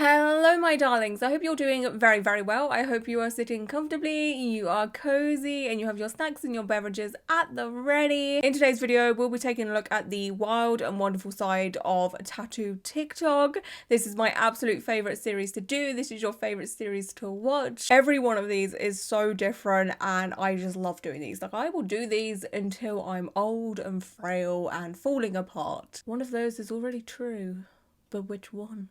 Hello, my darlings. I hope you're doing very, very well. I hope you are sitting comfortably, you are cozy, and you have your snacks and your beverages at the ready. In today's video, we'll be taking a look at the wild and wonderful side of tattoo TikTok. This is my absolute favorite series to do. This is your favorite series to watch. Every one of these is so different, and I just love doing these. Like, I will do these until I'm old and frail and falling apart. One of those is already true. But which one?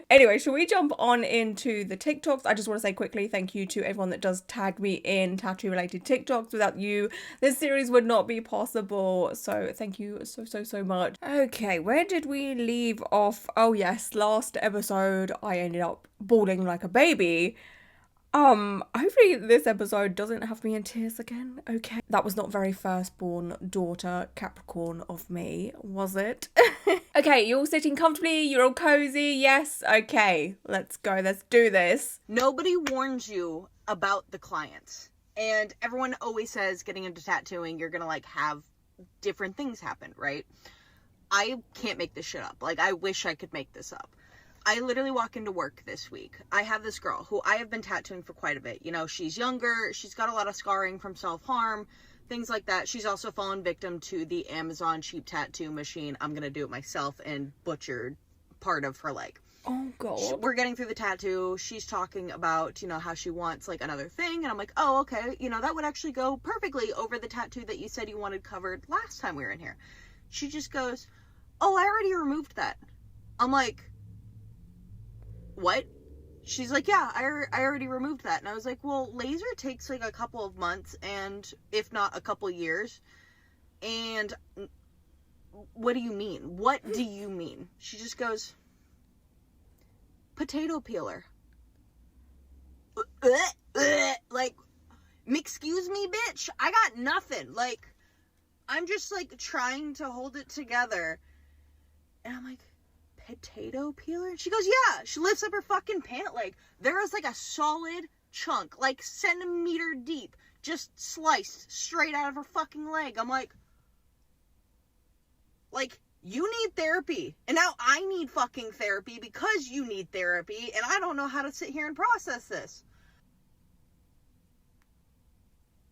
Anyway, shall we jump on into the TikToks? I just want to say quickly thank you to everyone that does tag me in tattoo related TikToks. Without you, this series would not be possible. So thank you so much. Okay, where did we leave off? Oh yes, last episode I ended up bawling like a baby. Hopefully this episode doesn't have me in tears again. Okay. That was not very firstborn daughter Capricorn of me, was it? Okay, you're all sitting comfortably, you're all cozy, yes? Okay, let's go, let's do this. Nobody warns you about the clients. And everyone always says getting into tattooing, you're gonna have different things happen, right? I can't make this shit up. I wish I could make this up. I literally walk into work this week. I have this girl who I have been tattooing for quite a bit. You know, she's younger, she's got a lot of scarring from self-harm, things like that. She's also fallen victim to the Amazon cheap tattoo machine. I'm gonna do it myself and butchered part of her leg. Oh god. We're getting through the tattoo. She's talking about, how she wants another thing. And I'm like, oh, okay. That would actually go perfectly over the tattoo that you said you wanted covered last time we were in here. She just goes, oh, I already removed that. I'm like, what? She's like, yeah, I already removed that. And I was like, well, laser takes a couple of months, and if not a couple years. And what do you mean? What do you mean? She just goes, potato peeler. Excuse me, bitch? I got nothing. I'm just trying to hold it together. And I'm like, potato peeler? And she goes, yeah. She lifts up her fucking pant leg. There is a solid chunk, centimeter deep, just sliced straight out of her fucking leg. I'm like, you need therapy. And now I need fucking therapy because you need therapy, and I don't know how to sit here and process this.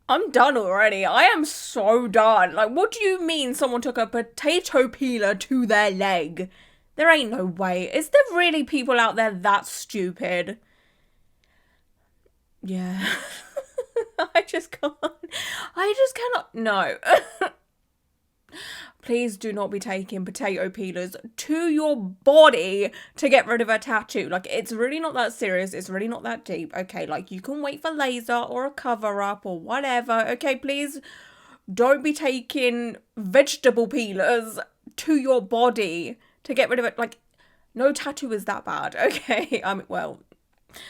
I'm done already. I am so done. What do you mean someone took a potato peeler to their leg? There ain't no way. Is there really people out there that stupid? Yeah. I just can't. I just cannot. No. Please do not be taking potato peelers to your body to get rid of a tattoo. It's really not that serious. It's really not that deep. Okay, you can wait for laser or a cover-up or whatever. Okay, please don't be taking vegetable peelers to your body to get rid of it. No tattoo is that bad, okay? Well,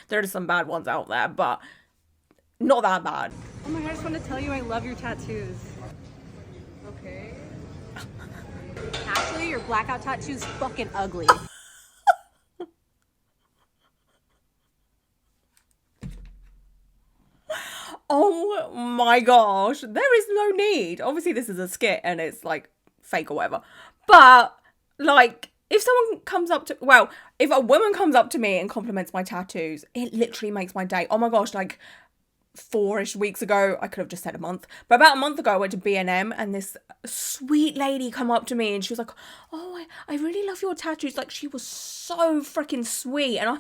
there are some bad ones out there, but not that bad. Oh my god, I just want to tell you I love your tattoos. Okay. Actually, your blackout tattoo's fucking ugly. Oh my gosh, there is no need. Obviously, this is a skit and it's fake or whatever. But if someone comes up to, well, if a woman comes up to me and compliments my tattoos, it literally makes my day. Oh my gosh, 4-ish weeks ago, I could have just said a month, but about a month ago I went to B&M and this sweet lady come up to me and she was like, oh, I really love your tattoos. She was so freaking sweet, and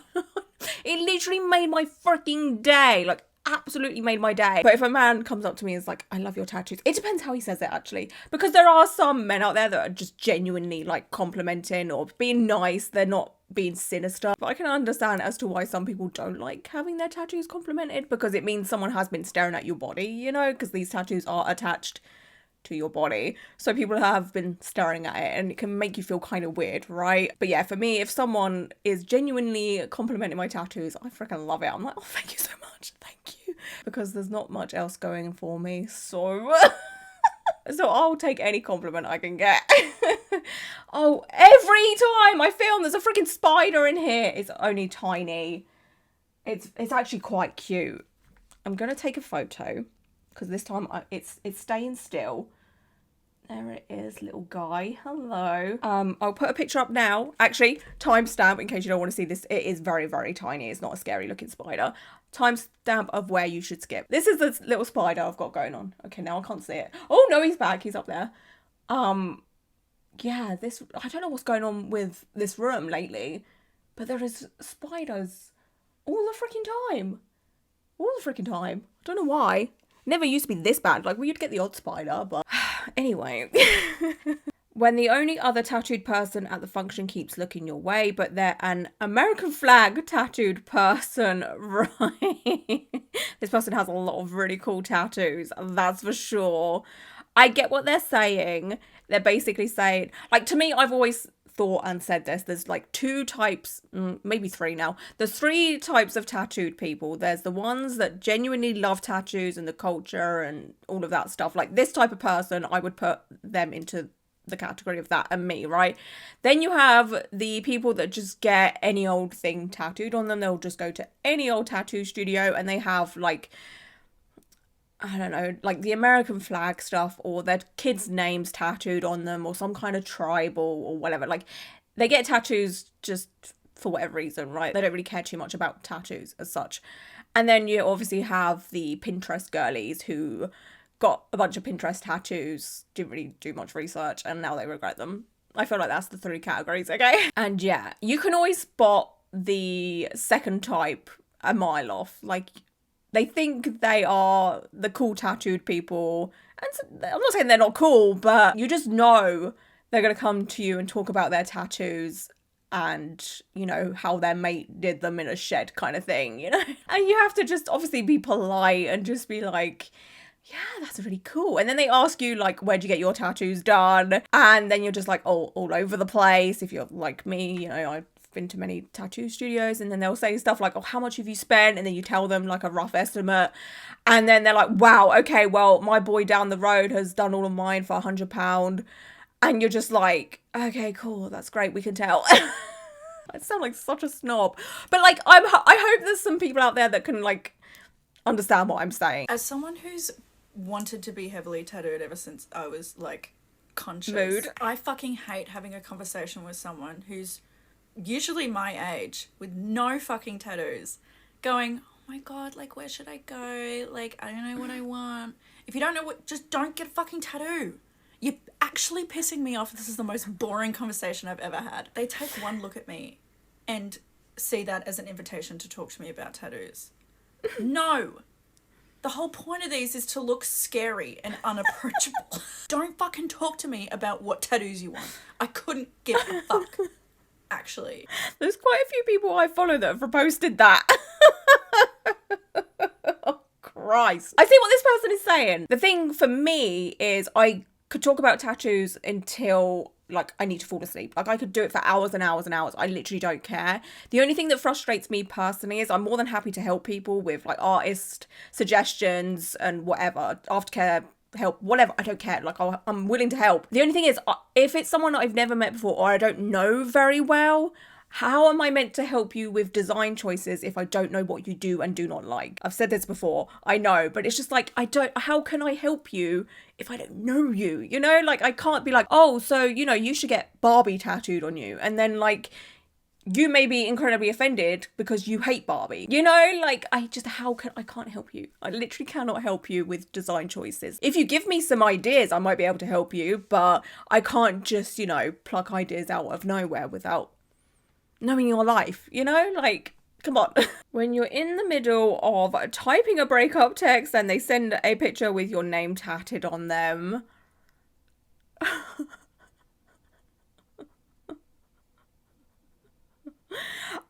it literally made my freaking day. Absolutely made my day. But if a man comes up to me and is like, I love your tattoos, it depends how he says it, actually, because there are some men out there that are just genuinely complimenting or being nice. They're not being sinister. But I can understand as to why some people don't like having their tattoos complimented, because it means someone has been staring at your body, because these tattoos are attached to your body, so people have been staring at it and it can make you feel kind of weird, right? But yeah, for me, if someone is genuinely complimenting my tattoos, I freaking love it. I'm like, oh, thank you so much, thank you, because there's not much else going for me, so I'll take any compliment I can get. Oh, every time I film, there's a freaking spider in here. It's only tiny. It's actually quite cute. I'm gonna take a photo because this time it's staying still. There it is, little guy. Hello. I'll put a picture up now. Actually, timestamp in case you don't want to see this. It is very, very tiny. It's not a scary looking spider. Timestamp of where you should skip. This is the little spider I've got going on. Okay, now I can't see it. Oh no, he's back. He's up there. Yeah, this, I don't know what's going on with this room lately, but there is spiders all the freaking time. All the freaking time. I don't know why. Never used to be this bad. Like, well, you'd get the odd spider, but anyway. When the only other tattooed person at the function keeps looking your way, but they're an American flag tattooed person, right? This person has a lot of really cool tattoos, that's for sure. I get what they're saying. They're basically saying, like, to me, I've always thought and said this, there's like two types, maybe three now. There's three types of tattooed people. There's the ones that genuinely love tattoos and the culture and all of that stuff. Like this type of person, I would put them into the category of that and me, right? Then you have the people that just get any old thing tattooed on them. They'll just go to any old tattoo studio and they have like, I don't know, like the American flag stuff or their kids' names tattooed on them or some kind of tribal or whatever. Like they get tattoos just for whatever reason, right? They don't really care too much about tattoos as such. And then you obviously have the Pinterest girlies who got a bunch of Pinterest tattoos, didn't really do much research, and now they regret them. I feel like that's the three categories, okay? And yeah, you can always spot the second type a mile off. Like, they think they are the cool tattooed people. And I'm not saying they're not cool, but you just know they're going to come to you and talk about their tattoos and, you know, how their mate did them in a shed kind of thing, you know? And you have to just obviously be polite and just be like, yeah, that's really cool. And then they ask you, like, where'd you get your tattoos done? And then you're just like, oh, all over the place. If you're like me, you know, I've been to many tattoo studios, and then they'll say stuff like, oh, how much have you spent? And then you tell them like a rough estimate, and then they're like, wow, okay, well, my boy down the road has done all of mine for £100, and you're just like, okay, cool, that's great, we can tell. I sound like such a snob, but like I hope there's some people out there that can like understand what I'm saying. As someone who's wanted to be heavily tattooed ever since I was like conscious, Mood. I fucking hate having a conversation with someone who's usually my age with no fucking tattoos going, oh my god, like where should I go, like I don't know what I want. If you don't know what, just don't get a fucking tattoo. You're actually pissing me off. This is the most boring conversation I've ever had. They take one look at me and see that as an invitation to talk to me about tattoos. No, the whole point of these is to look scary and unapproachable. Don't fucking talk to me about what tattoos you want. I couldn't give a fuck. Actually, there's quite a few people I follow that have reposted that. Oh, Christ. I see what this person is saying. The thing for me is I could talk about tattoos until like I need to fall asleep. Like I could do it for hours and hours and hours. I literally don't care. The only thing that frustrates me personally is I'm more than happy to help people with like artist suggestions and whatever, aftercare help, whatever. I don't care. Like I'm willing to help. The only thing is if it's someone that I've never met before or I don't know very well, how am I meant to help you with design choices if I don't know what you do and do not like? I've said this before, I know, but it's just like how can I help you if I don't know you? You know, like I can't be like, oh, so you know, you should get Barbie tattooed on you, and then like you may be incredibly offended because you hate Barbie. You know, like I can't help you. I literally cannot help you with design choices. If you give me some ideas, I might be able to help you, but I can't just, you know, pluck ideas out of nowhere without knowing your life, you know? Like, come on. When you're in the middle of typing a breakup text and they send a picture with your name tatted on them.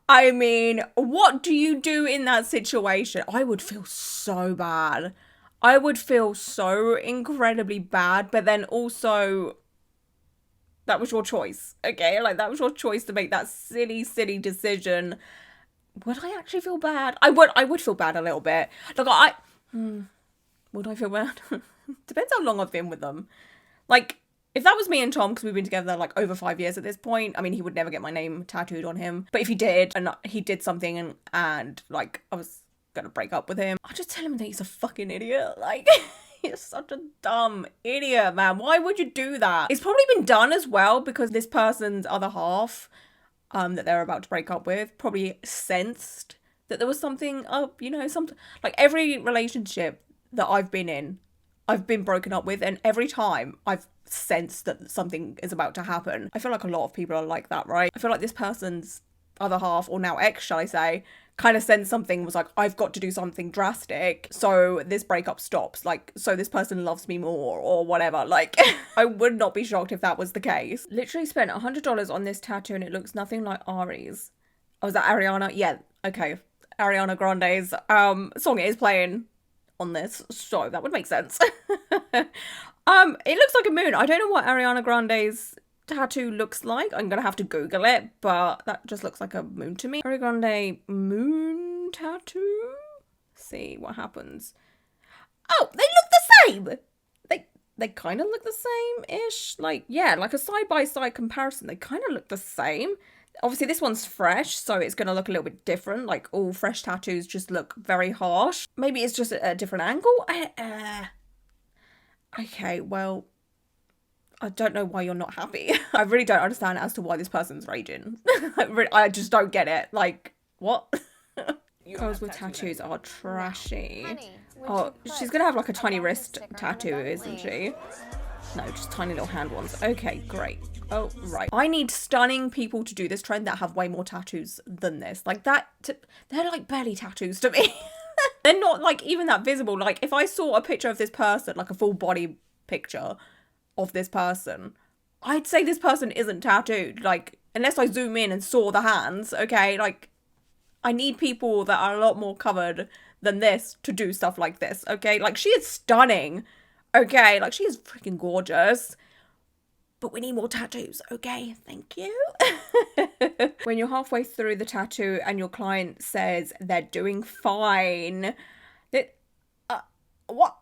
I mean, what do you do in that situation? I would feel so bad. I would feel so incredibly bad, but then also that was your choice, okay? Like that was your choice to make that silly, silly decision. Would I actually feel bad? I would feel bad a little bit. Like would I feel bad? Depends how long I've been with them. Like, if that was me and Tom, because we've been together like over 5 years at this point, I mean, he would never get my name tattooed on him. But if he did, and he did something and like I was gonna break up with him, I'll just tell him that he's a fucking idiot. Like, You're such a dumb idiot, man. Why would you do that? It's probably been done as well because this person's other half that they're about to break up with probably sensed that there was something up, you know, something like every relationship that I've been broken up with, and every time I've sensed that something is about to happen. I feel like a lot of people are like that, right? I feel like this person's other half, or now ex, shall I say, kind of sensed something, was like, I've got to do something drastic so this breakup stops, like, so this person loves me more or whatever. Like, I would not be shocked if that was the case. Literally spent $100 on this tattoo and it looks nothing like Ari's. Oh, is that Ariana? Yeah, okay. Ariana Grande's song is playing on this, so that would make sense. It looks like a moon. I don't know what Ariana Grande's tattoo looks like. I'm gonna have to Google it, but that just looks like a moon to me. Ariana Grande moon tattoo. See what happens. Oh, they look the same. They kind of look the same-ish. Like, yeah, like a side-by-side comparison. They kind of look the same. Obviously, this one's fresh, so it's going to look a little bit different. Like, all fresh tattoos just look very harsh. Maybe it's just a different angle. Okay, well, I don't know why you're not happy. I really don't understand as to why this person's raging. I just don't get it. Like, what? Girls with tattoos are trashy. Honey, Oh, she's going to have like a tiny wrist tattoo, isn't she? No, just tiny little hand ones. Okay, great. Oh, right. I need stunning people to do this trend that have way more tattoos than this. Like that, they're like barely tattoos to me. They're not like even that visible. Like if I saw a picture of this person, like a full body picture of this person, I'd say this person isn't tattooed. Like, unless I zoom in and saw the hands, okay? Like, I need people that are a lot more covered than this to do stuff like this, okay? Like, she is stunning, okay? Like, she is freaking gorgeous. But we need more tattoos, okay? Thank you. When you're halfway through the tattoo and your client says they're doing fine, what?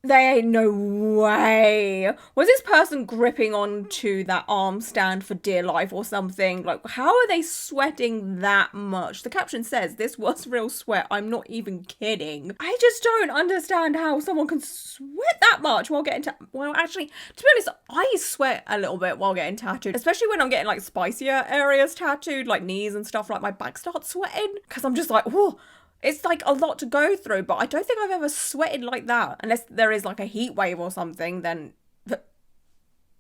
There ain't no way. Was this person gripping onto that arm stand for dear life or something? Like, how are they sweating that much? The caption says, this was real sweat. I'm not even kidding. I just don't understand how someone can sweat that much while getting well, actually, to be honest, I sweat a little bit while getting tattooed, especially when I'm getting like spicier areas tattooed, like knees and stuff. Like my back starts sweating because I'm just like, whoa. It's like a lot to go through, but I don't think I've ever sweated like that. Unless there is like a heat wave or something, then...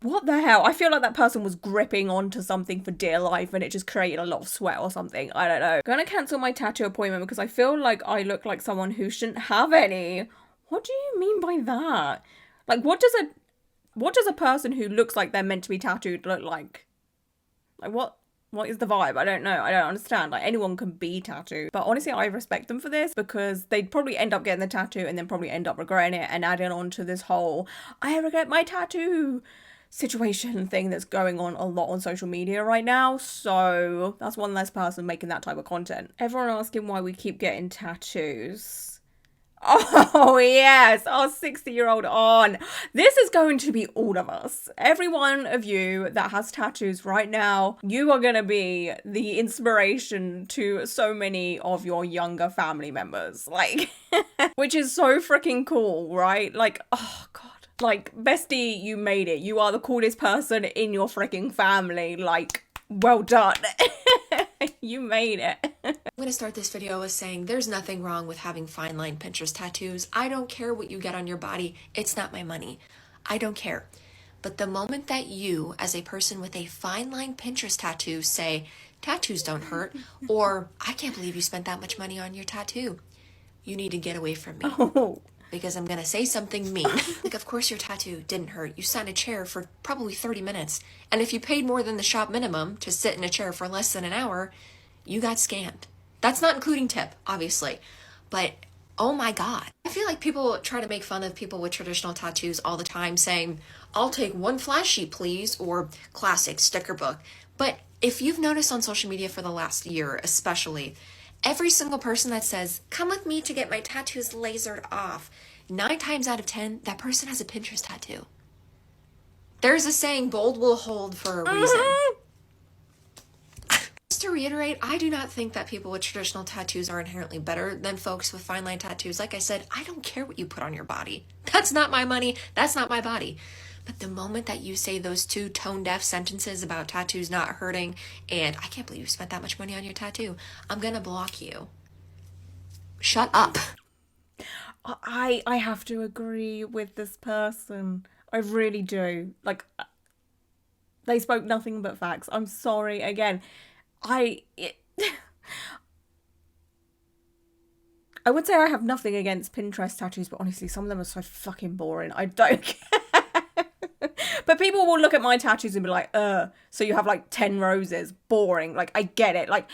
What the hell? I feel like that person was gripping onto something for dear life and it just created a lot of sweat or something. I don't know. I'm gonna cancel my tattoo appointment because I feel like I look like someone who shouldn't have any. What do you mean by that? Like, what does a person who looks like they're meant to be tattooed look like? Like, what is the vibe? I don't know. I don't understand. Like, anyone can be tattooed. But honestly, I respect them for this because they'd probably end up getting the tattoo and then probably end up regretting it and adding on to this whole, I regret my tattoo situation thing that's going on a lot on social media right now. So that's one less person making that type of content. Everyone asking why we keep getting tattoos. Oh, yes. Our 60-year-old on. This is going to be all of us. Every one of you that has tattoos right now, you are going to be the inspiration to so many of your younger family members. Like, which is so freaking cool, right? Like, oh, God. Like, bestie, you made it. You are the coolest person in your freaking family. Like, well done. You made it. I'm going to start this video with saying there's nothing wrong with having fine line Pinterest tattoos. I don't care what you get on your body. It's not my money. I don't care. But the moment that you, as a person with a fine line Pinterest tattoo, say, tattoos don't hurt, or I can't believe you spent that much money on your tattoo, you need to get away from me. Oh. Because I'm going to say something mean. Like, of course your tattoo didn't hurt. You sat in a chair for probably 30 minutes. And if you paid more than the shop minimum to sit in a chair for less than an hour, you got scammed. That's not including tip, obviously. But, oh my God. I feel like people try to make fun of people with traditional tattoos all the time, saying, I'll take one flash sheet, please, or classic sticker book. But if you've noticed on social media for the last year, especially, every single person that says, come with me to get my tattoos lasered off, 9 times out of 10, that person has a Pinterest tattoo. There's a saying, bold will hold for a reason. just to reiterate, I do not think that people with traditional tattoos are inherently better than folks with fine line tattoos. Like I said, I don't care what you put on your body. That's not my money. That's not my body. But the moment that you say those two tone-deaf sentences about tattoos not hurting, and I can't believe you spent that much money on your tattoo, I'm gonna block you. Shut up. I have to agree with this person. I really do. Like, they spoke nothing but facts. I'm sorry. Again, I would say I have nothing against Pinterest tattoos, but honestly, some of them are so fucking boring. I don't care. But people will look at my tattoos and be like, so you have like 10 roses. Boring. Like, I get it. Like,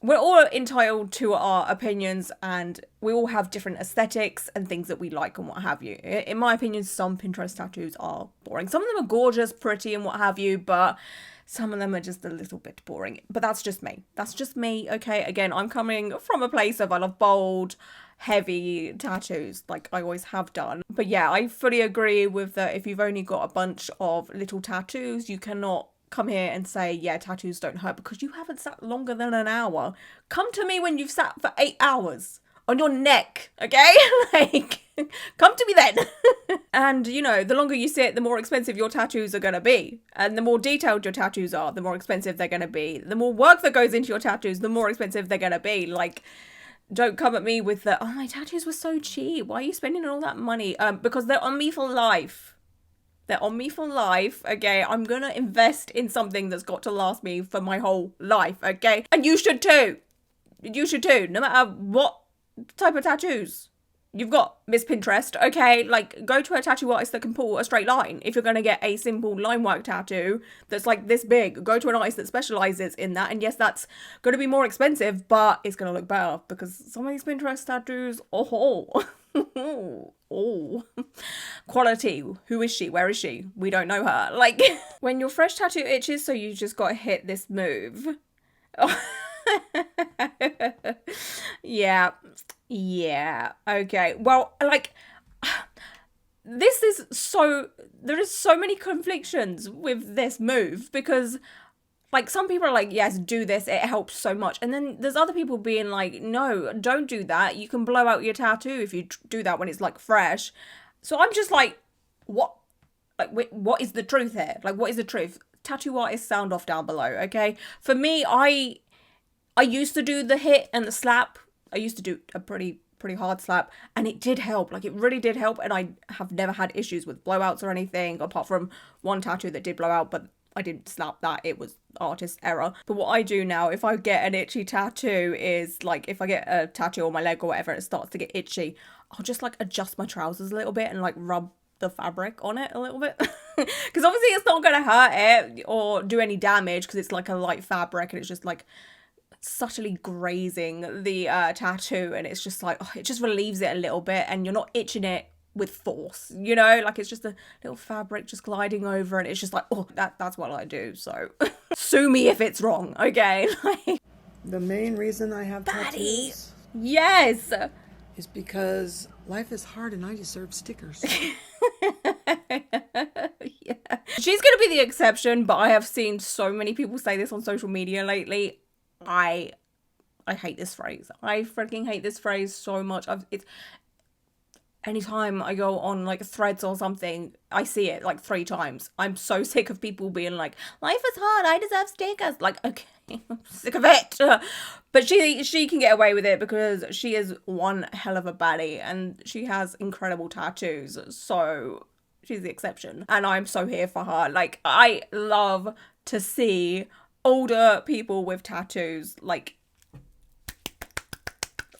we're all entitled to our opinions, and we all have different aesthetics and things that we like and what have you. In my opinion, some Pinterest tattoos are boring. Some of them are gorgeous, pretty and what have you, but some of them are just a little bit boring. But that's just me. That's just me, okay? Again, I'm coming from a place of I love bold, heavy tattoos, like I always have done. But yeah, I fully agree with that. If you've only got a bunch of little tattoos, you cannot come here and say, yeah, tattoos don't hurt, because you haven't sat longer than an hour. Come to me when you've sat for 8 hours on your neck, okay? Like, come to me then. And, you know, the longer you sit, the more expensive your tattoos are going to be. And the more detailed your tattoos are, the more expensive they're going to be. The more work that goes into your tattoos, the more expensive they're going to be. Like, don't come at me with the, oh, my tattoos were so cheap. Why are you spending all that money? Because they're on me for life. They're on me for life, okay? I'm gonna invest in something that's got to last me for my whole life, okay? And you should too. You should too, no matter what type of tattoos you've got, Miss Pinterest, okay? Like, go to a tattoo artist that can pull a straight line. If you're gonna get a simple line work tattoo that's like this big, go to an artist that specializes in that. And yes, that's gonna be more expensive, but it's gonna look better, because some of these Pinterest tattoos, oh, quality. Who is she? Where is she? We don't know her. Like, when your fresh tattoo itches, so you just gotta hit this move. Yeah, okay. Well, like, there is so many conflictions with this move, because like, some people are like, yes, do this, it helps so much. And then there's other people being like, no, don't do that. You can blow out your tattoo if you do that when it's like fresh. So I'm just like, what? Like, wait, what is the truth here? Like, what is the truth? Tattoo artists, sound off down below, okay? For me, I used to do the hit and the slap. I used to do a pretty hard slap, and it did help. Like, it really did help, and I have never had issues with blowouts or anything, apart from one tattoo that did blow out, but I didn't slap that. It was artist error. But what I do now, if I get an itchy tattoo, is like, if I get a tattoo on my leg or whatever, and it starts to get itchy, I'll just like adjust my trousers a little bit and like rub the fabric on it a little bit. Because obviously it's not going to hurt it or do any damage, because it's like a light fabric and it's just like subtly grazing the tattoo, and it's just like, oh, it just relieves it a little bit, and you're not itching it with force, you know? Like, it's just a little fabric just gliding over, and it's just like, oh, that's what I do. So sue me if it's wrong, okay? Like, the main reason I have tattoos, yes, is because life is hard and I deserve stickers. Yeah. She's gonna be the exception, but I have seen so many people say this on social media lately. I hate this phrase. I freaking hate this phrase so much. Anytime I go on like Threads or something, I see it like 3 times. I'm so sick of people being like, life is hard, I deserve stickers. Like, okay, I'm sick of it. But she can get away with it because she is one hell of a baddie, and she has incredible tattoos. So she's the exception, and I'm so here for her. Like, I love to see older people with tattoos. Like,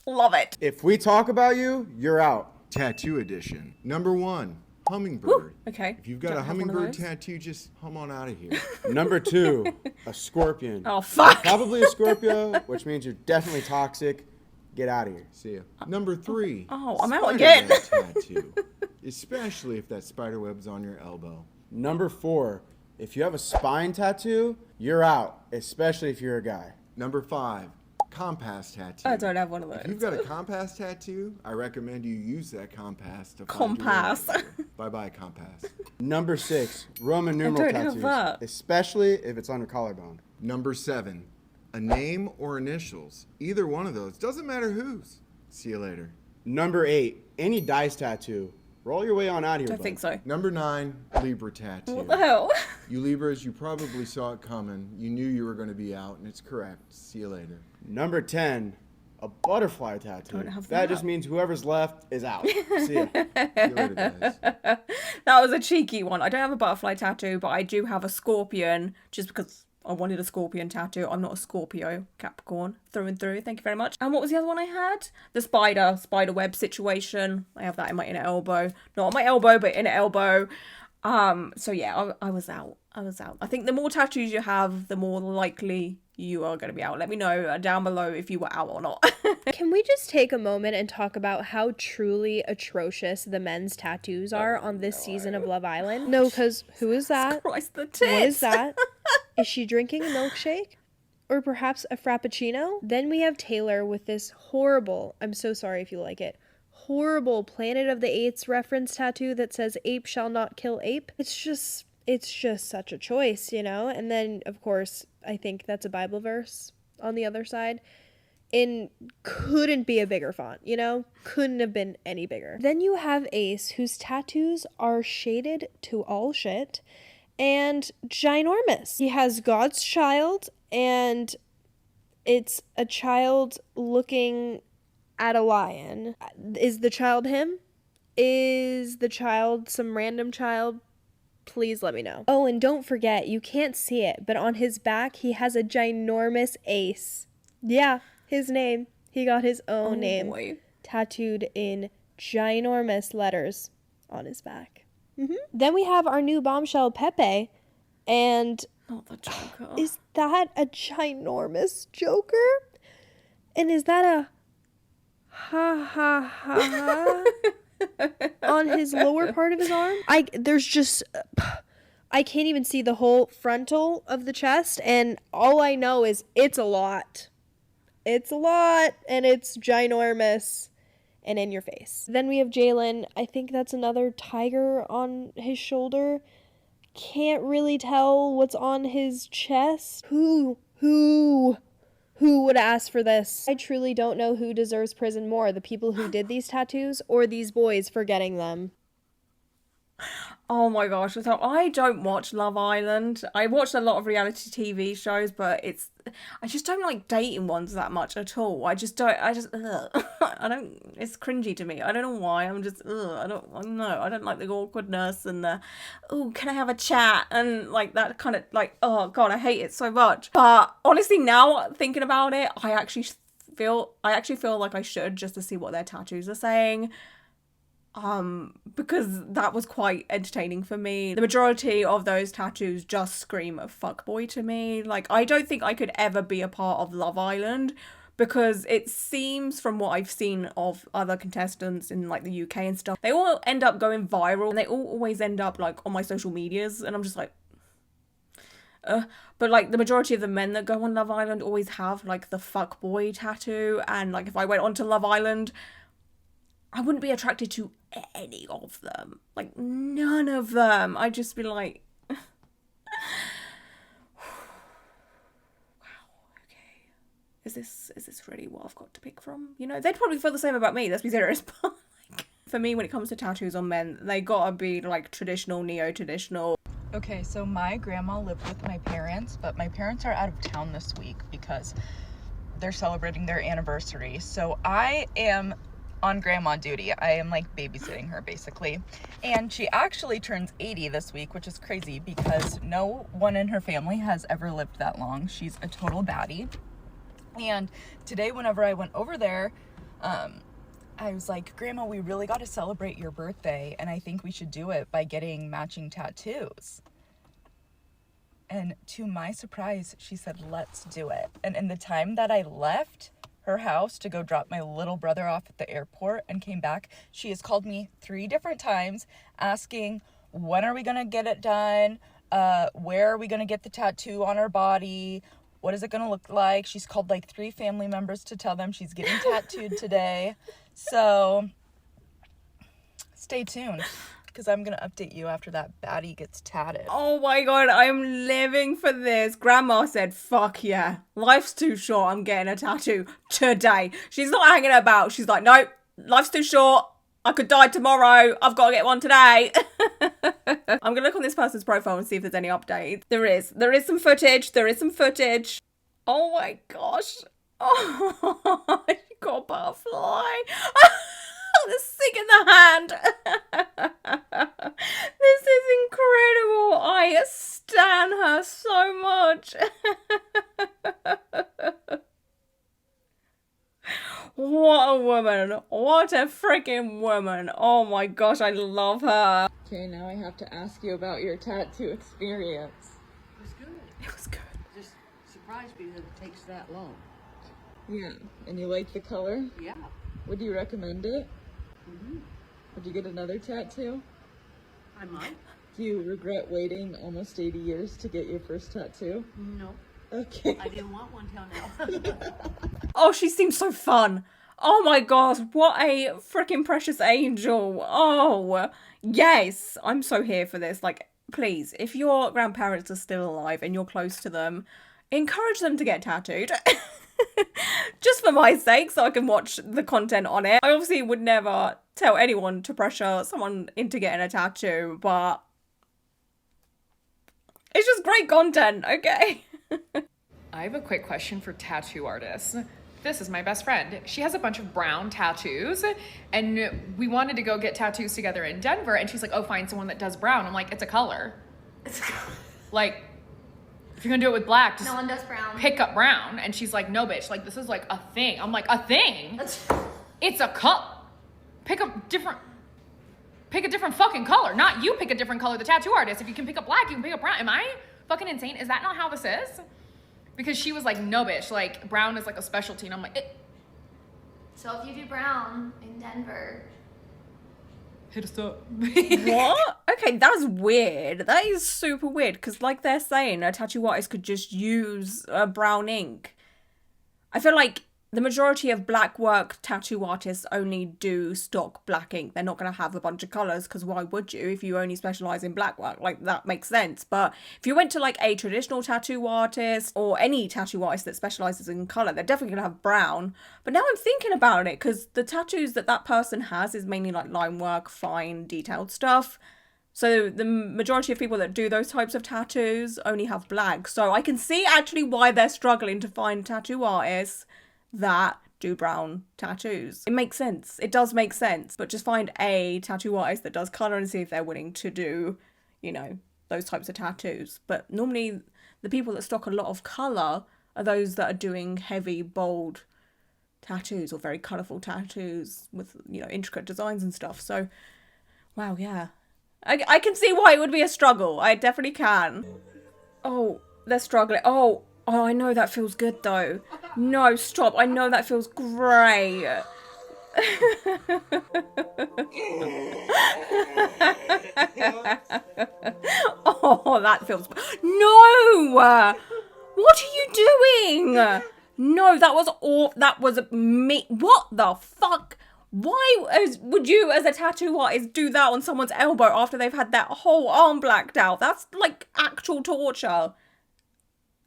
love it. If we talk about you, you're out. Tattoo edition. Number 1, hummingbird. Woo, okay. If you've got a hummingbird tattoo, just hum on out of here. Number 2, a scorpion. Oh, fuck. Probably a Scorpio, which means you're definitely toxic. Get out of here. See ya. Number 3. Oh, I'm out again. Tattoo. Especially if that spider web's on your elbow. Number 4, if you have a spine tattoo, you're out, especially if you're a guy. Number 5, compass tattoo. I don't have one of those. If you've got a compass tattoo, I recommend you use that compass to Compass. Bye-bye, compass. Number 6, Roman numeral don't have tattoos, that. especially if it's on your collarbone. Number 7, a name or initials. Either one of those. Doesn't matter whose. See you later. Number 8, any dice tattoo. Roll your way on out here, Don't think so. Number 9, Libra tattoo. What the hell? You Libras, you probably saw it coming. You knew you were going to be out, and it's correct. See you later. Number 10, a butterfly tattoo. Don't have That that. just means whoever's left is out. See ya. See you later, guys. That was a cheeky one. I don't have a butterfly tattoo, but I do have a scorpion, just because I wanted a scorpion tattoo. I'm not a Scorpio, Capricorn, through and through. Thank you very much. And what was the other one I had? The spider web situation. I have that in my inner elbow. Not on my elbow, but inner elbow. So yeah, I was out. I think the more tattoos you have, the more likely you are going to be out. Let me know down below if you were out or not. Can we just take a moment and talk about how truly atrocious the men's tattoos are on this season of Love Island? No, because who is that? Christ, the tits. What is that? Is she drinking a milkshake? Or perhaps a frappuccino? Then we have Taylor with this horrible, I'm so sorry if you like it, horrible Planet of the Apes reference tattoo that says ape shall not kill ape. It's just such a choice, you know? And then, of course, I think that's a Bible verse on the other side. And couldn't be a bigger font, you know? Couldn't have been any bigger. Then you have Ace, whose tattoos are shaded to all shit and ginormous. He has God's child, and it's a child looking at a lion. Is the child him? Is the child some random child? Please let me know. Oh, and don't forget, you can't see it, but on his back, he has a ginormous ace. Yeah, his name. He got his own name tattooed in ginormous letters on his back. Then we have our new bombshell, Pepe, and Not the Joker. is that a ginormous Joker? And is that a ha ha ha ha on his lower part of his arm? I can't even see the whole frontal of the chest, and all I know is it's a lot. It's a lot, and it's ginormous and in your face. Then we have Jalen. I think that's another tiger on his shoulder. Can't really tell what's on his chest. Who would ask for this? I truly don't know who deserves prison more, the people who did these tattoos or these boys for getting them. Oh my gosh, so I don't watch Love Island. I watch a lot of reality TV shows, but I just don't like dating ones that much at all. I don't, it's cringy to me. I don't know why. I don't like the awkwardness and the, oh, can I have a chat? And like that kind of like, oh God, I hate it so much. But honestly, now thinking about it, I actually feel like I should, just to see what their tattoos are saying. Because that was quite entertaining for me. The majority of those tattoos just scream of fuckboy to me. Like, I don't think I could ever be a part of Love Island, because it seems, from what I've seen of other contestants in like the UK and stuff, they all end up going viral, and they all always end up like on my social medias, and I'm just like, but like the majority of the men that go on Love Island always have like the fuckboy tattoo, and like if I went onto Love Island, I wouldn't be attracted to any of them. Like, none of them. I'd just be like, wow, okay. Is this really what I've got to pick from? You know, they'd probably feel the same about me, let's be serious. But like, for me, when it comes to tattoos on men, they gotta be like traditional, neo-traditional. Okay, so my grandma lived with my parents, but my parents are out of town this week because they're celebrating their anniversary. So I am on grandma duty. I am like babysitting her basically, and she actually turns 80 this week, which is crazy because no one in her family has ever lived that long. She's a total baddie. And today, whenever I went over there, I was like, Grandma, we really got to celebrate your birthday, and I think we should do it by getting matching tattoos. And to my surprise, she said, let's do it. And in the time that I left her house to go drop my little brother off at the airport and came back, she has called me 3 different times asking, when are we gonna get it done? Where are we gonna get the tattoo on her body? What is it gonna look like? She's called like 3 family members to tell them she's getting tattooed today. So stay tuned. because I'm gonna update you after that baddie gets tatted. Oh my god, I'm living for this. Grandma said, fuck yeah. Life's too short. I'm getting a tattoo today. She's not hanging about. She's like, nope, life's too short. I could die tomorrow. I've got to get one today. I'm going to look on this person's profile and see if there's any updates. There is. There is some footage. There is some footage. Oh my gosh. Oh, she got a butterfly. The stick in the hand. This is incredible. I stan her so much. What a woman. What a freaking woman. Oh my gosh, I love her. Okay, now I have to ask you about your tattoo experience. It was good. It was good. Just surprised me that it takes that long. Yeah, and you like the color? Yeah. Would you recommend it? Mm-hmm. Would you get another tattoo? I might. Do you regret waiting almost 80 years to get your first tattoo? No. Okay. I didn't want one till now. Oh, she seems so fun. Oh my gosh, what a freaking precious angel. Oh, yes. I'm so here for this. Like, please, if your grandparents are still alive and you're close to them, encourage them to get tattooed. Just for my sake, so I can watch the content on it. I obviously would never tell anyone to pressure someone into getting a tattoo, but it's just great content, okay? I have a quick question for tattoo artists. This is my best friend. She has a bunch of brown tattoos, and we wanted to go get tattoos together in Denver, and she's like, oh, find someone that does brown. I'm like, it's a color. Like, if you're gonna do it with black, just No one does brown. pick up brown. And she's like, no, bitch, like, this is like a thing. I'm like, a thing? It's a cup. Pick a different fucking color. Not you pick a different color, the tattoo artist. If you can pick up black, you can pick up brown. Am I fucking insane? Is that not how this is? Because she was like, no, bitch, like, brown is like a specialty. And I'm like, So if you do brown in Denver, hit us up. What? Okay, that's weird. That is super weird, because like they're saying, a tattoo artist could just use brown ink. I feel like the majority of black work tattoo artists only do stock black ink. They're not going to have a bunch of colours, because why would you if you only specialise in black work? Like, that makes sense. But if you went to like a traditional tattoo artist or any tattoo artist that specialises in colour, they're definitely going to have brown. But now I'm thinking about it, because the tattoos that person has is mainly like line work, fine, detailed stuff. So the majority of people that do those types of tattoos only have black. So I can see actually why they're struggling to find tattoo artists that do brown tattoos. It makes sense. It does make sense. But just find a tattoo artist that does colour and see if they're willing to do, you know, those types of tattoos. But normally the people that stock a lot of colour are those that are doing heavy, bold tattoos or very colourful tattoos with, you know, intricate designs and stuff. So, wow, yeah. I can see why it would be a struggle. I definitely can. Oh, they're struggling. Oh, I know that feels good though. No, stop. I know that feels great. Oh, that feels... No! What are you doing? No, that was all... That was me... What the fuck? Why would you, as a tattoo artist, do that on someone's elbow after they've had that whole arm blacked out? That's like actual torture.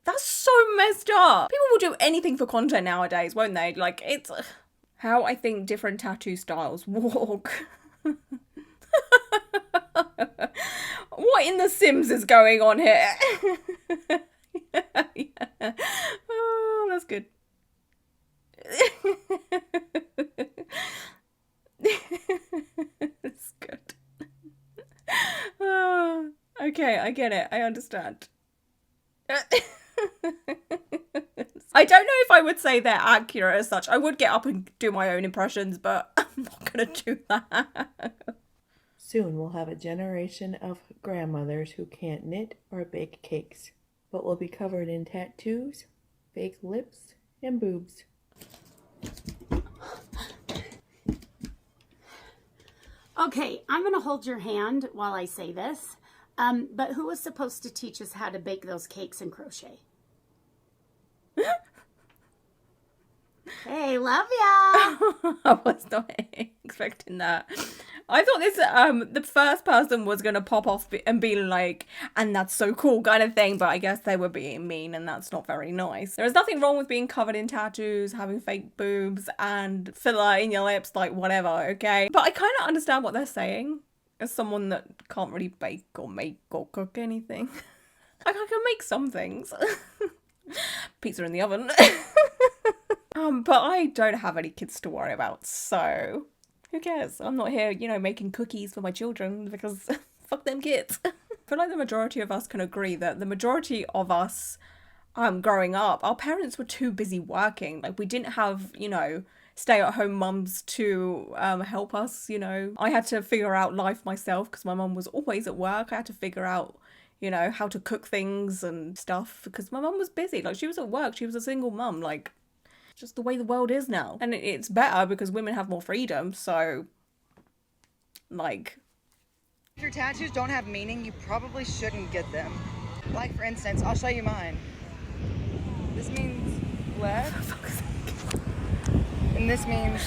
That's so messed up. People will do anything for content nowadays, won't they? Like, it's how I think different tattoo styles walk. What in The Sims is going on here? Yeah. Oh, that's good. It's good. Oh, okay, I get it. I understand. I don't know if I would say they're accurate as such. I would get up and do my own impressions, but I'm not gonna do that. Soon we'll have a generation of grandmothers who can't knit or bake cakes, but will be covered in tattoos, fake lips, and boobs. Okay, I'm going to hold your hand while I say this, but who was supposed to teach us how to bake those cakes and crochet? Hey, love ya! I was not expecting that. I thought this, the first person was gonna pop off and be like, and that's so cool kind of thing, but I guess they were being mean and that's not very nice. There is nothing wrong with being covered in tattoos, having fake boobs and filler in your lips, like whatever, okay? But I kind of understand what they're saying as someone that can't really bake or make or cook anything. I can make some things. Pizza in the oven. But I don't have any kids to worry about, so who cares? I'm not here, you know, making cookies for my children because fuck them kids. I feel like the majority of us can agree that the majority of us growing up, our parents were too busy working. Like, we didn't have, you know, stay-at-home mums to help us, you know. I had to figure out life myself because my mum was always at work. I had to figure out, you know, how to cook things and stuff because my mum was busy. Like, she was at work. She was a single mum. Like, just the way the world is now. And it's better because women have more freedom, so, like... If your tattoos don't have meaning, you probably shouldn't get them. Like, for instance, I'll show you mine. This means left. And this means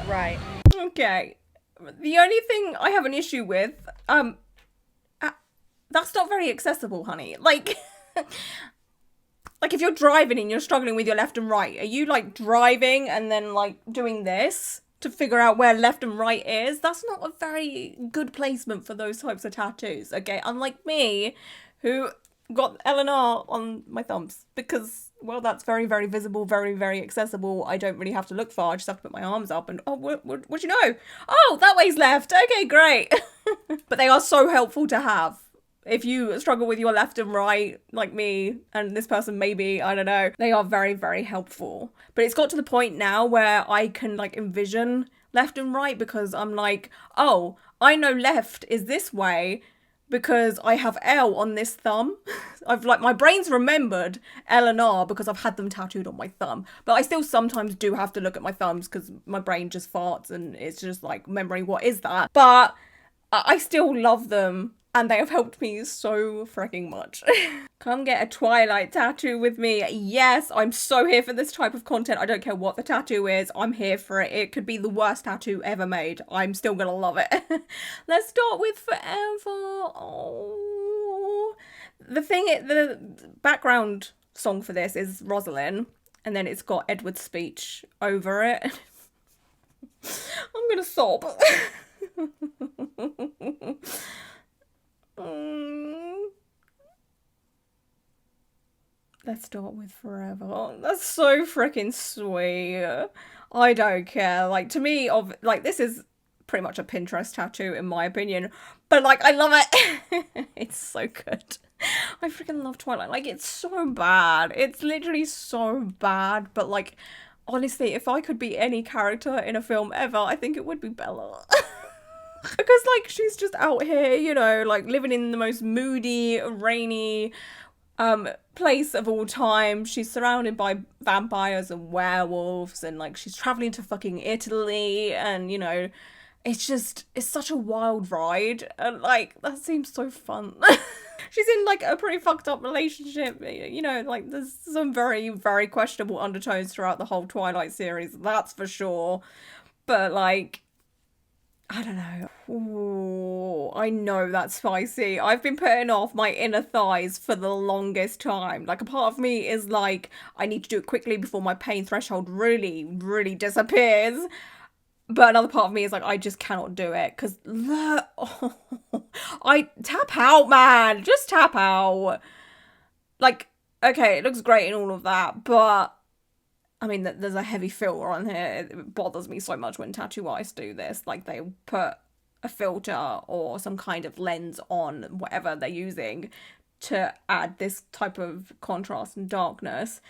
right. Okay. The only thing I have an issue with, that's not very accessible, honey. Like... Like, if you're driving and you're struggling with your left and right, are you, like, driving and then, like, doing this to figure out where left and right is? That's not a very good placement for those types of tattoos, okay? Unlike me, who got L&R on my thumbs because, well, that's very, very visible, very, very accessible. I don't really have to look far. I just have to put my arms up and, oh, what you know? Oh, that way's left. Okay, great. But they are so helpful to have. If you struggle with your left and right, like me, and this person maybe, I don't know, they are very, very helpful. But it's got to the point now where I can, like, envision left and right because I'm like, oh, I know left is this way because I have L on this thumb. I've, like, my brain's remembered L and R because I've had them tattooed on my thumb. But I still sometimes do have to look at my thumbs because my brain just farts and it's just like, memory, what is that? But I still love them. And they have helped me so freaking much. Come get a Twilight tattoo with me. Yes, I'm so here for this type of content. I don't care what the tattoo is. I'm here for it. It could be the worst tattoo ever made. I'm still gonna love it. Let's start with Forever. Oh. The background song for this is Rosalind. And then it's got Edward's speech over it. I'm gonna sob. Let's start with Forever. Oh, that's so freaking sweet. I don't care. Like, to me, this is pretty much a Pinterest tattoo in my opinion. But, like, I love it. It's so good. I freaking love Twilight. Like, it's so bad. It's literally so bad. But, like, honestly, if I could be any character in a film ever, I think it would be Bella. Because, like, she's just out here, you know, like, living in the most moody, rainy place of all time. She's surrounded by vampires and werewolves and, like, she's traveling to fucking Italy and, you know, it's such a wild ride. And, like, that seems so fun. She's in, like, a pretty fucked up relationship, you know, like, there's some very, very questionable undertones throughout the whole Twilight series, that's for sure. But, like, I don't know. Ooh, I know that's spicy. I've been putting off my inner thighs for the longest time. Like, a part of me is like, I need to do it quickly before my pain threshold really, really disappears. But another part of me is like, I just cannot do it. Because, I tap out, man. Just tap out. Like, okay, it looks great and all of that, but I mean, there's a heavy filter on here. It bothers me so much when tattoo artists do this. Like, they put a filter or some kind of lens on whatever they're using to add this type of contrast and darkness.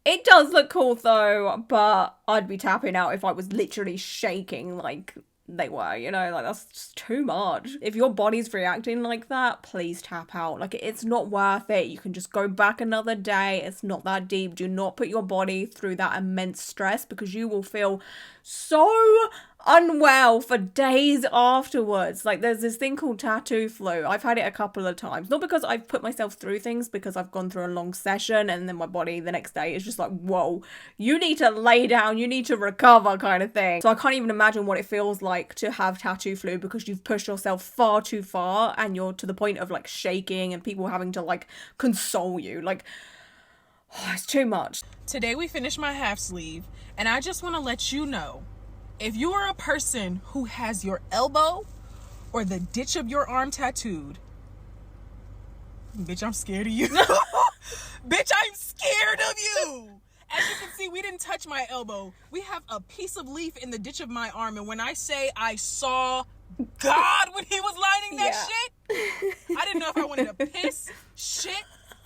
It does look cool, though, but I'd be tapping out if I was literally shaking like they were, you know? Like, that's just too much. If your body's reacting like that, please tap out. Like, it's not worth it. You can just go back another day. It's not that deep. Do not put your body through that immense stress because you will feel so unwell for days afterwards. Like, there's this thing called tattoo flu. I've had it a couple of times. Not because I've put myself through things, because I've gone through a long session and then my body the next day is just like, whoa, you need to lay down, you need to recover kind of thing. So I can't even imagine what it feels like to have tattoo flu, because you've pushed yourself far too far and you're to the point of like shaking and people having to like console you. Like, oh, it's too much. Today we finished my half sleeve, and I just want to let you know, if you are a person who has your elbow or the ditch of your arm tattooed, bitch, I'm scared of you. Bitch, I'm scared of you. As you can see, we didn't touch my elbow. We have a piece of leaf in the ditch of my arm, and when I say I saw God when he was lining that shit, I didn't know if I wanted to piss, shit,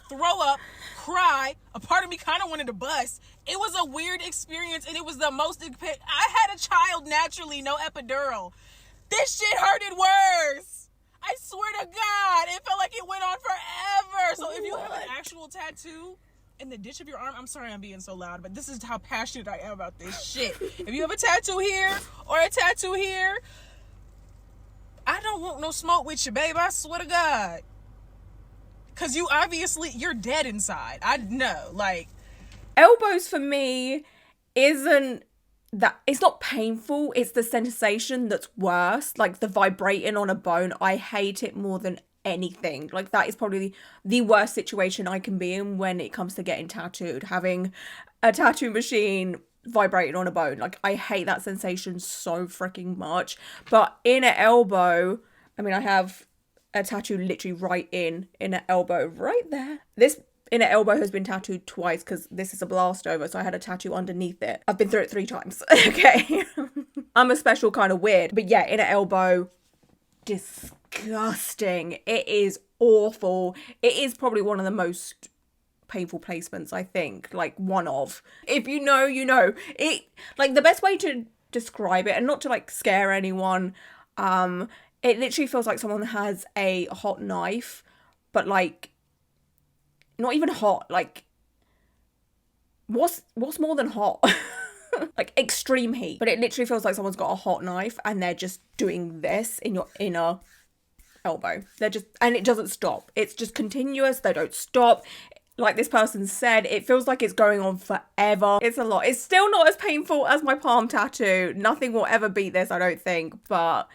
throw up, cry. A part of me kind of wanted to bust. It was a weird experience, and it was the most... I had a child naturally, no epidural. This shit hurted worse. I swear to God, it felt like it went on forever. So if you have an actual tattoo in the ditch of your arm, I'm sorry I'm being so loud, but this is how passionate I am about this shit. If you have a tattoo here or a tattoo here, I don't want no smoke with you, babe. I swear to God. Because you're dead inside. I know, like... Elbows for me isn't that, it's not painful, it's the sensation that's worse. Like the vibrating on a bone, I hate it more than anything. Like that is probably the worst situation I can be in when it comes to getting tattooed. Having a tattoo machine vibrating on a bone, like I hate that sensation so freaking much. But in an elbow, I mean, I have a tattoo literally right in an elbow right there. This inner elbow has been tattooed twice because this is a blast over, so I had a tattoo underneath it. I've been through it 3 times. Okay. I'm a special kind of weird. But yeah, inner elbow, disgusting. It is awful. It is probably one of the most painful placements, I think. Like, one of. If you know, you know. It, like, the best way to describe it, and not to like scare anyone, it literally feels like someone has a hot knife, but like not even hot, like what's more than hot? Like extreme heat. But it literally feels like someone's got a hot knife and they're just doing this in your inner elbow. They're just, and it doesn't stop. It's just continuous. They don't stop. Like this person said, it feels like it's going on forever. It's a lot. It's still not as painful as my palm tattoo. Nothing will ever beat this, I don't think, but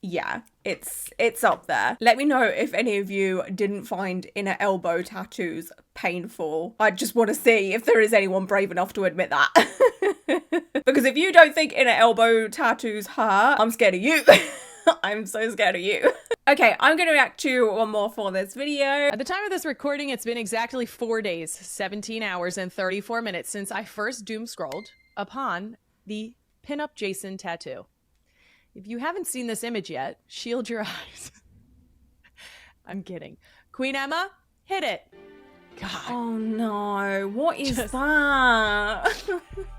yeah, it's up there. Let me know if any of you didn't find inner elbow tattoos painful. I just want to see if there is anyone brave enough to admit that. Because if you don't think inner elbow tattoos hurt, I'm scared of you. I'm so scared of you. Okay, I'm going to react to one more for this video. At the time of this recording, it's been exactly 4 days, 17 hours, and 34 minutes since I first doom scrolled upon the pinup Jason tattoo. If you haven't seen this image yet, shield your eyes. I'm kidding. Queen Emma, hit it. God. Oh no, what is that?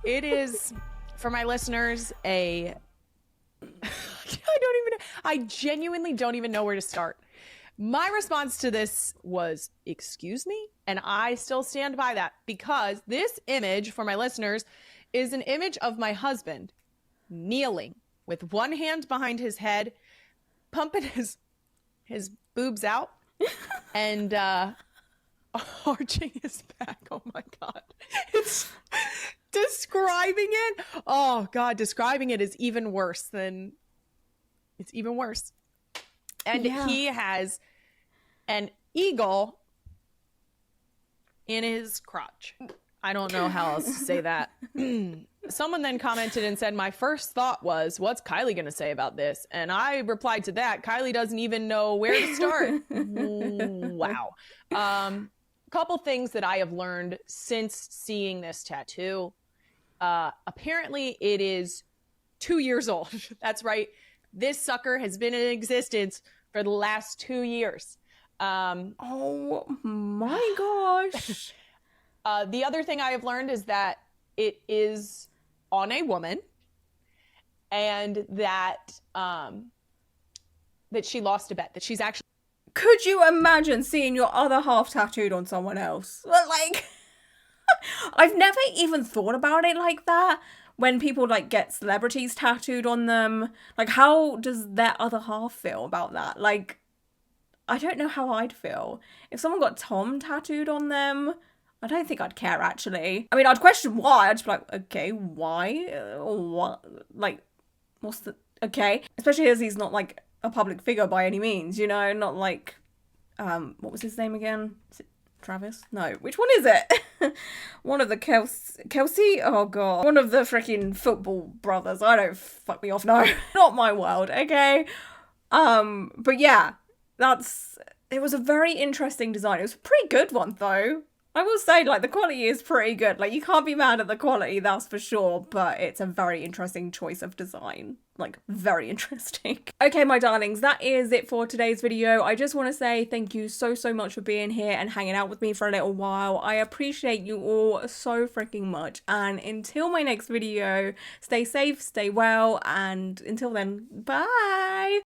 It is, for my listeners, I genuinely don't even know where to start. My response to this was, excuse me? And I still stand by that, because this image, for my listeners, is an image of my husband kneeling with one hand behind his head, pumping his boobs out, and arching his back. Oh my God. It's describing it. Oh God, describing it is even worse than, it's even worse. And yeah. He has an eagle in his crotch. I don't know how else to say that. Someone then commented and said, my first thought was, what's Kylie going to say about this? And I replied to that, Kylie doesn't even know where to start. Wow. Couple things that I have learned since seeing this tattoo. Apparently it is 2 years old. That's right. This sucker has been in existence for the last 2 years. Oh my gosh. The other thing I have learned is that it is on a woman, and that that she lost a bet, that she's actually... Could you imagine seeing your other half tattooed on someone else? Like, I've never even thought about it like that. when people like get celebrities tattooed on them, like how does their other half feel about that? Like, I don't know how I'd feel. If someone got Tom tattooed on them, I don't think I'd care actually. I mean, I'd question why. I'd just be like, okay, why? What? Like, what's the... Okay. Especially as he's not like a public figure by any means, you know? Not like, what was his name again? Is it Travis? No. Which one is it? One of the Kelsey? Oh god. One of the freaking football brothers. I don't... Fuck me off, no. Not my world, okay? But yeah, it was a very interesting design. It was a pretty good one though. I will say, like, the quality is pretty good. Like, you can't be mad at the quality, that's for sure, but it's a very interesting choice of design. Like, very interesting. Okay, my darlings, that is it for today's video. I just want to say thank you so, so much for being here and hanging out with me for a little while. I appreciate you all so freaking much. And until my next video, stay safe, stay well, and until then, bye!